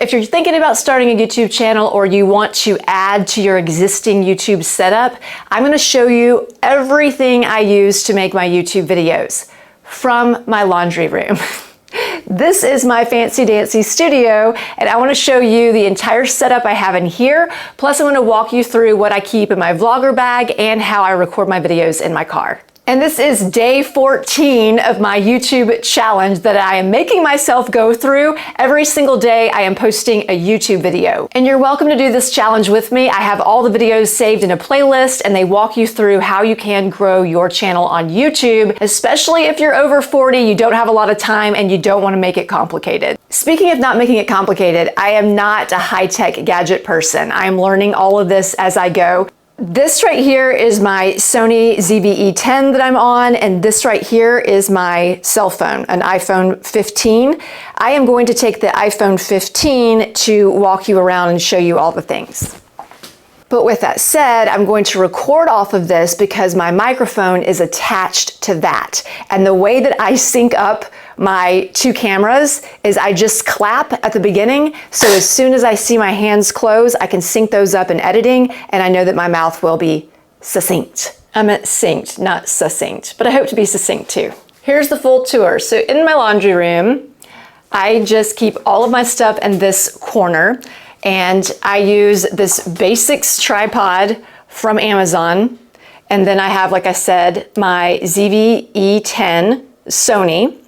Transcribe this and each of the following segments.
If you're thinking about starting a YouTube channel or you want to add to your existing YouTube setup, I'm going to show you everything I use to make my YouTube videos from my laundry room. This is my fancy dancy studio, and I want to show you the entire setup I have in here. Plus, I'm going to walk you through what I keep in my vlogger bag and how I record my videos in my car. And this is day 14 of my YouTube challenge that I am making myself go through. Every single day I am posting a YouTube video. And you're welcome to do this challenge with me. I have all the videos saved in a playlist and they walk you through how you can grow your channel on YouTube, especially if you're over 40, you don't have a lot of time and you don't want to make it complicated. Speaking of not making it complicated, I am not a high-tech gadget person. I am learning all of this as I go. This right here is my Sony ZV-E10 that I'm on, and this right here is my cell phone, an iPhone 15. I am going to take the iPhone 15 to walk you around and show you all the things. But with that said, I'm going to record off of this because my microphone is attached to that. And the way that I sync up my two cameras is I just clap at the beginning. So as soon as I see my hands close, I can sync those up in editing, and I know that my mouth will be succinct. I meant synced, not succinct, but I hope to be succinct too. Here's the full tour. So in my laundry room, I just keep all of my stuff in this corner. And I use this Basics tripod from Amazon. And then I have, like I said, my ZV-E10 Sony.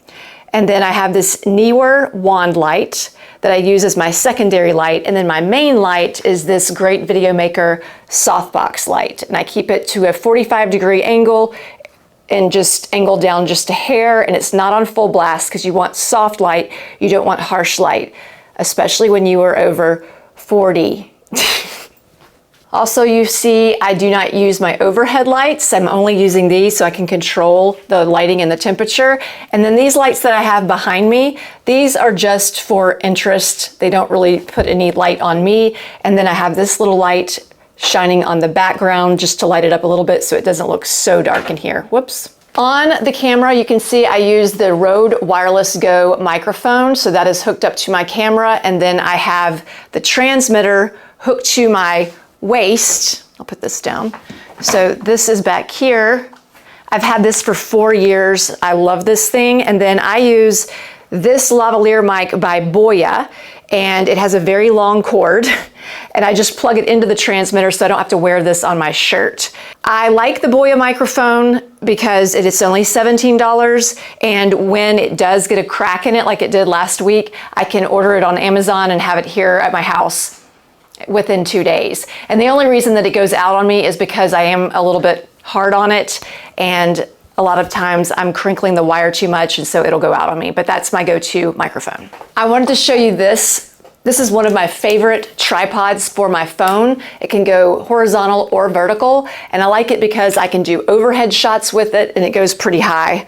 And then I have this Neewer wand light that I use as my secondary light. And then my main light is this Great Video Maker softbox light. And I keep it to a 45-degree angle and just angled down just a hair. And it's not on full blast because you want soft light. You don't want harsh light, especially when you are over 40. Also, you see I do not use my overhead lights. I'm only using these so I can control the lighting and the temperature. And then these lights that I have behind me, these are just for interest. They don't really put any light on me. And then I have this little light shining on the background just to light it up a little bit so it doesn't look so dark in here. Whoops. On the camera, you can see I use the Rode Wireless Go microphone, so that is hooked up to my camera, and then I have the transmitter hooked to my waist. I'll put this down. So this is back here. I've had this for 4 years. I love this thing, and then I use this lavalier mic by Boya, and it has a very long cord, and I just plug it into the transmitter so I don't have to wear this on my shirt. I like the Boya microphone because it is only $17, and when it does get a crack in it like it did last week, I can order it on Amazon and have it here at my house within 2 days. And the only reason that it goes out on me is because I am a little bit hard on it, and a lot of times I'm crinkling the wire too much, and so it'll go out on me, but that's my go-to microphone. I wanted to show you this. This is one of my favorite tripods for my phone. It can go horizontal or vertical, and I like it because I can do overhead shots with it, and it goes pretty high.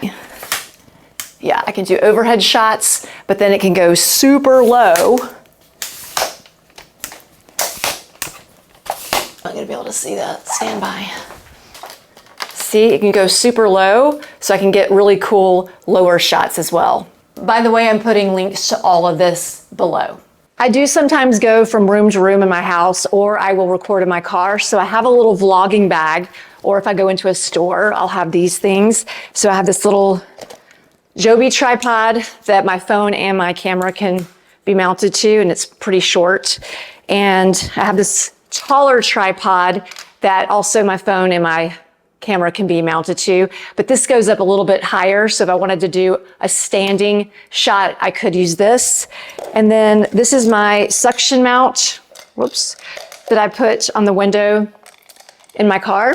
Yeah, I can do overhead shots, but then it can go super low. I'm gonna be able to see that, stand by. See, it can go super low, so I can get really cool lower shots as well. By the way, I'm putting links to all of this below. I do sometimes go from room to room in my house, or I will record in my car. So I have a little vlogging bag, or if I go into a store, I'll have these things. So I have this little Joby tripod that my phone and my camera can be mounted to, and it's pretty short. And I have this taller tripod that also my phone and my camera can be mounted to, but this goes up a little bit higher. So if I wanted to do a standing shot, I could use this. And then this is my suction mount, whoops, that I put on the window in my car.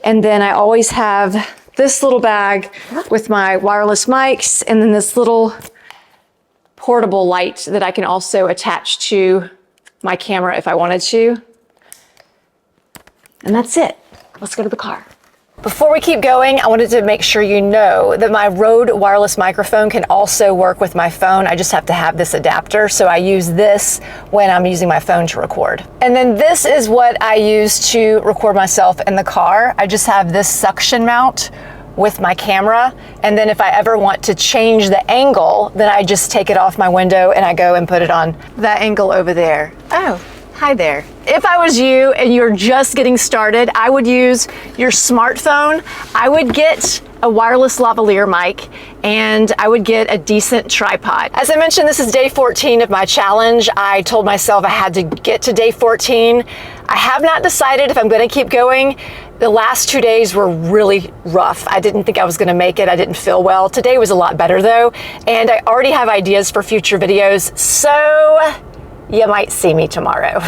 And then I always have this little bag with my wireless mics, and then this little portable light that I can also attach to my camera if I wanted to. And that's it. Let's go to the car. Before we keep going, I wanted to make sure you know that my Rode wireless microphone can also work with my phone. I just have to have this adapter, so I use this when I'm using my phone to record. And then this is what I use to record myself in the car. I just have this suction mount with my camera. And then if I ever want to change the angle, then I just take it off my window and I go and put it on that angle over there. Oh, hi there. If I was you and you're just getting started, I would use your smartphone. I would get a wireless lavalier mic and I would get a decent tripod. As I mentioned, this is day 14 of my challenge. I told myself I had to get to day 14. I have not decided if I'm going to keep going. The last 2 days were really rough. I didn't think I was going to make it. I didn't feel well. Today was a lot better though, and I already have ideas for future videos, so you might see me tomorrow.